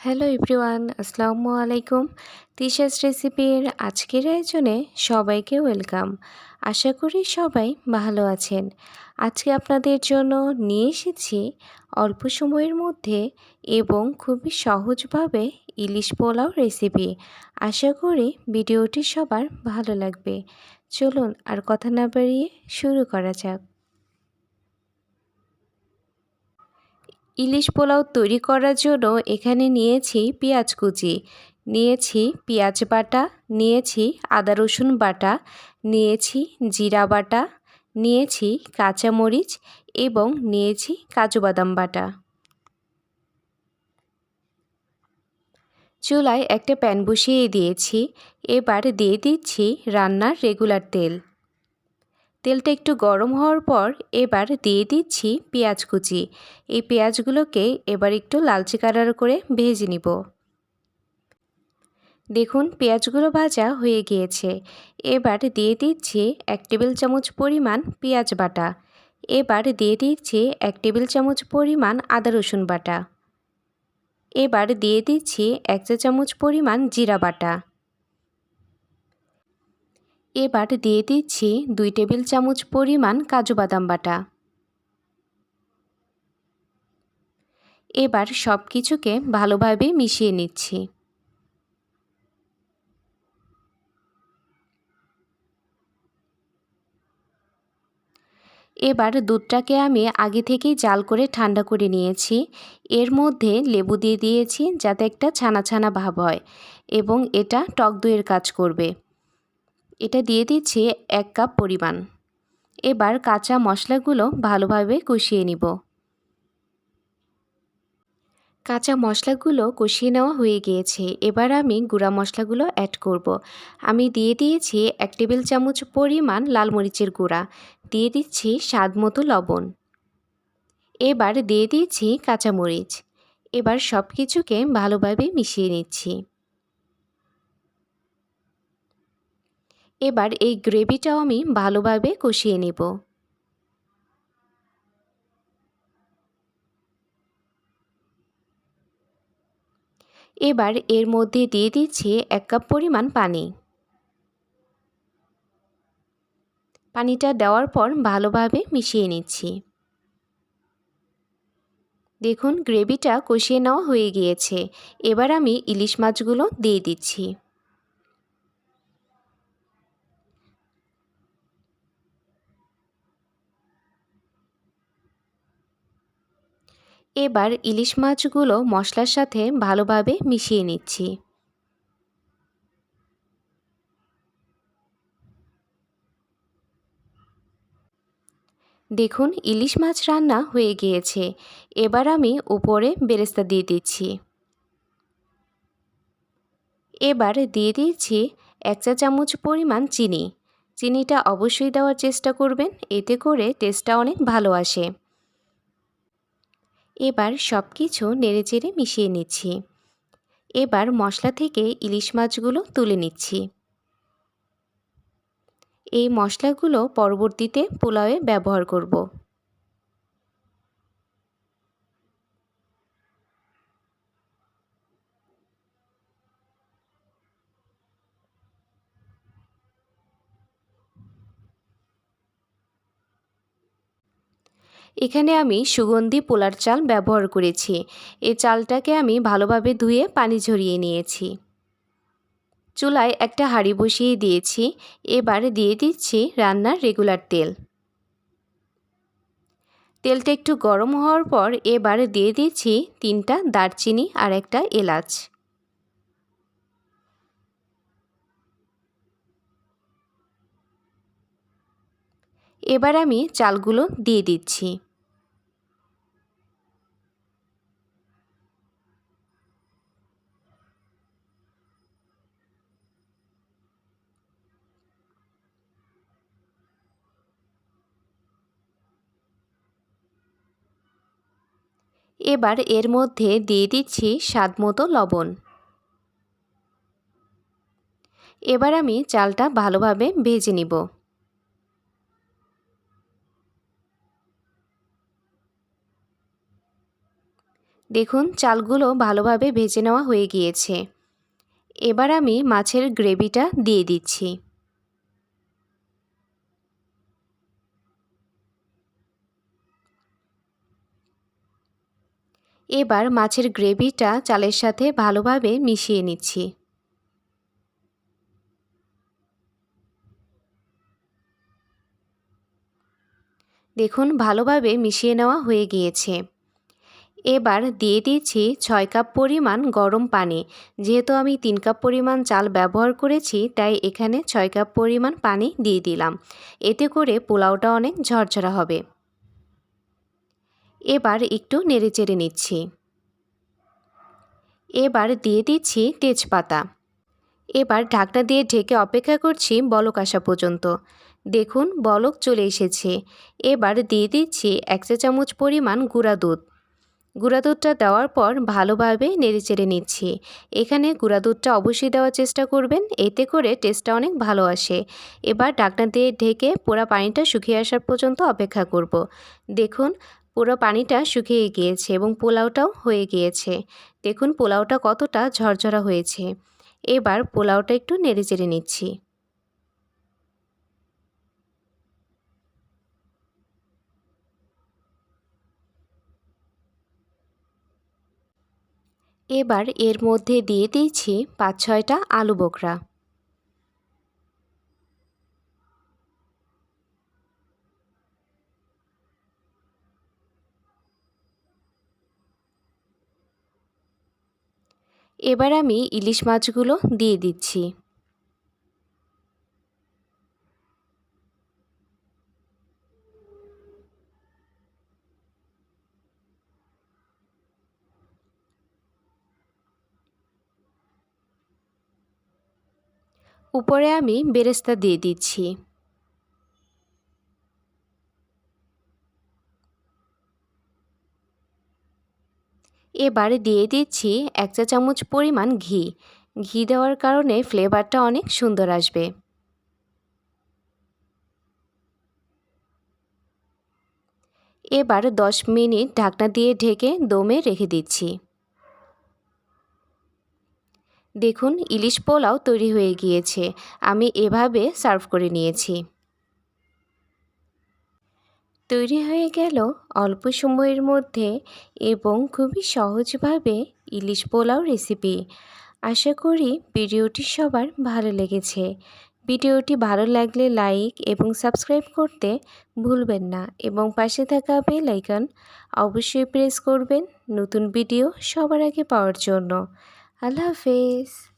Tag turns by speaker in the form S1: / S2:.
S1: Hello everyone, আসসালামু আলাইকুম। তৃষাস রেসিপির আজকের আয়োজনে সবাইকে ওয়েলকাম। আশা করি সবাই ভালো আছেন। আজকে আপনাদের জন্য নিয়ে এসেছি অল্প সময়ের মধ্যে এবং খুবই সহজভাবে ইলিশ পোলাও রেসিপি। আশা করি ভিডিওটি সবার ভালো লাগবে। চলুন আর কথা না বাড়িয়ে শুরু করা যাক। ইলিশ পোলাও তৈরি করার জন্য এখানে নিয়েছি পেঁয়াজ কুচি, নিয়েছি পেঁয়াজ বাটা, নিয়েছি আদা রসুন বাটা, নিয়েছি জিরা বাটা, নিয়েছি কাঁচামরিচ এবং নিয়েছি কাজু বাদাম বাটা। চুলায় একটা প্যান বসিয়ে দিয়েছি। এবার দিয়ে দিচ্ছি রান্নার রেগুলার তেল। তেলটা একটু গরম হওয়ার পর এবার দিয়ে দিচ্ছি পেঁয়াজ কুচি। এই পেঁয়াজগুলোকে এবার একটু লালচে কালার করে ভেজে নিব। দেখুন পেঁয়াজগুলো ভাজা হয়ে গিয়েছে। এবার দিয়ে দিচ্ছি 1 টেবিল চামচ পরিমাণ পেঁয়াজ বাটা। এবার দিয়ে দিচ্ছি 1 টেবিল চামচ পরিমাণ আদা রসুন বাটা। এবার দিয়ে দিচ্ছি 1 চা চামচ পরিমাণ জিরা বাটা। এবার দিয়ে দিচ্ছি 2 টেবিল চামচ পরিমাণ কাজু বাদাম বাটা। এবার সব কিছুকে ভালোভাবে মিশিয়ে নিচ্ছি। এবার দুধটাকে আমি আগে থেকেই জাল করে ঠান্ডা করে নিয়েছি। এর মধ্যে লেবু দিয়ে দিয়েছি যাতে একটা ছানা ছানা ভাব হয় এবং এটা টক দইয়ের কাজ করবে। এটা দিয়ে দিচ্ছি 1 কাপ পরিমাণ। এবার কাঁচা মশলাগুলো ভালোভাবে কষিয়ে নিব। কাঁচা মশলাগুলো কষিয়ে নেওয়া হয়ে গিয়েছে। এবার আমি গুঁড়া মশলাগুলো অ্যাড করব। আমি দিয়ে দিয়েছি 1 টেবিল চামচ পরিমাণ লাল মরিচের গুঁড়া, দিয়ে দিচ্ছি স্বাদ মতো লবণ। এবার দিয়ে দিচ্ছি কাঁচামরিচ। এবার সব কিছুকে ভালোভাবে মিশিয়ে নিচ্ছি। এবার এই গ্রেভিটাও আমি ভালোভাবে কষিয়ে নেব। এবার এর মধ্যে দিয়ে দিচ্ছি 1 কাপ পরিমাণ পানি। পানিটা দেওয়ার পর ভালোভাবে মিশিয়ে নিচ্ছি। দেখুন গ্রেভিটা কষিয়ে নেওয়া হয়ে গিয়েছে। এবার আমি ইলিশ মাছগুলো দিয়ে দিচ্ছি। এবার ইলিশ মাছগুলো মশলার সাথে ভালোভাবে মিশিয়ে নিচ্ছি। দেখুন ইলিশ মাছ রান্না হয়ে গিয়েছে। এবার আমি উপরে বেরেস্তা দিয়ে দিচ্ছি। এবার দিয়ে দিচ্ছি 1 চা চামচ পরিমাণ চিনি। চিনিটা অবশ্যই দেওয়ার চেষ্টা করবেন, এতে করে টেস্টটা অনেক ভালো আসে। এবার সব কিছু নেড়েচেড়ে মিশিয়ে নিচ্ছি। এবার মশলা থেকে ইলিশ মাছগুলো তুলে নিচ্ছি। এই মশলাগুলো পরবর্তীতে পোলাওয়ে ব্যবহার করব। এখানে আমি সুগন্ধি পোলার চাল ব্যবহার করেছি। এই চালটাকে আমি ভালোভাবে ধুয়ে পানি ঝরিয়ে নিয়েছি। চুলায় একটা হাঁড়ি বসিয়ে দিয়েছি। এবার দিয়ে দিচ্ছি রান্নার রেগুলার তেল। তেলটা একটু গরম হওয়ার পর এবার দিয়ে দিচ্ছি 3টা দারচিনি আর একটা এলাচ। এবার আমি চালগুলো দিয়ে দিচ্ছি। এবার এর মধ্যে দিয়ে দিচ্ছি স্বাদমতো লবণ। এবার আমি চালটা ভালোভাবে ভেজে নিব। দেখুন চালগুলো ভালোভাবে ভেজে নেওয়া হয়ে গিয়েছে। এবার আমি মাছের গ্রেভিটা দিয়ে দিচ্ছি। এবার মাছের গ্রেভিটা চালের সাথে ভালোভাবে মিশিয়ে নিচ্ছি। দেখুন ভালোভাবে মিশিয়ে নেওয়া হয়ে গিয়েছে। এবার দিয়ে দিচ্ছি 6 কাপ পরিমাণ গরম পানি। যেহেতু আমি 3 কাপ পরিমাণ চাল ব্যবহার করেছি, তাই এখানে 6 কাপ পরিমাণ পানি দিয়ে দিলাম। এতে করে পোলাওটা অনেক ঝরঝরা হবে। এবার একটু নেড়েচেড়ে নিচ্ছি। এবার দিয়ে দিচ্ছি তেজপাতা। এবার ঢাকনা দিয়ে ঢেকে অপেক্ষা করছি বলক আসা পর্যন্ত। দেখুন বলক চলে এসেছে। এবার দিয়ে দিচ্ছি 1 চা চামচ পরিমাণ গুঁড়া দুধ। গুঁড়া দুধটা দেওয়ার পর ভালোভাবে নেড়েচেড়ে নিচ্ছি। এখানে গুঁড়া দুধটা অবশ্যই দেওয়ার চেষ্টা করবেন, এতে করে টেস্টটা অনেক ভালো আসে। এবার ঢাকনা দিয়ে ঢেকে পুরো পানিটা শুকিয়ে আসার পর্যন্ত অপেক্ষা করব। দেখুন পুরো পানিটা শুকিয়ে গিয়েছে এবং পোলাওটাও হয়ে গিয়েছে। দেখুন পোলাওটা কতটা ঝরঝরা হয়েছে। এবার পোলাওটা একটু নেড়েচেড়ে নিচ্ছি। এবার এর মধ্যে দিয়ে দিয়েছি 5-6টা আলু বোখরা। এবার আমি ইলিশ মাছগুলো দিয়ে দিচ্ছি। উপরে আমি বেরেস্তা দিয়ে দিচ্ছি। এবার দিয়ে দিচ্ছি 1 চা চামচ পরিমাণ ঘি। ঘি দেওয়ার কারণে ফ্লেভারটা অনেক সুন্দর আসবে। এবার 10 মিনিট ঢাকনা দিয়ে ঢেকে দমে রেখে দিচ্ছি। দেখুন ইলিশ পোলাও তৈরি হয়ে গিয়েছে। আমি এভাবে সার্ভ করে নিয়েছি। তৈরি হয়ে গেল অল্প সময়ের মধ্যে এবং খুবই সহজভাবে ইলিশ পোলাও রেসিপি। আশা করি ভিডিওটি সবার ভালো লেগেছে। ভিডিওটি ভালো লাগলে লাইক এবং সাবস্ক্রাইব করতে ভুলবেন না এবং পাশে থাকা বেল আইকন অবশ্যই প্রেস করবেন নতুন ভিডিও সবার আগে পাওয়ার জন্য। আল্লাহ হাফেজ।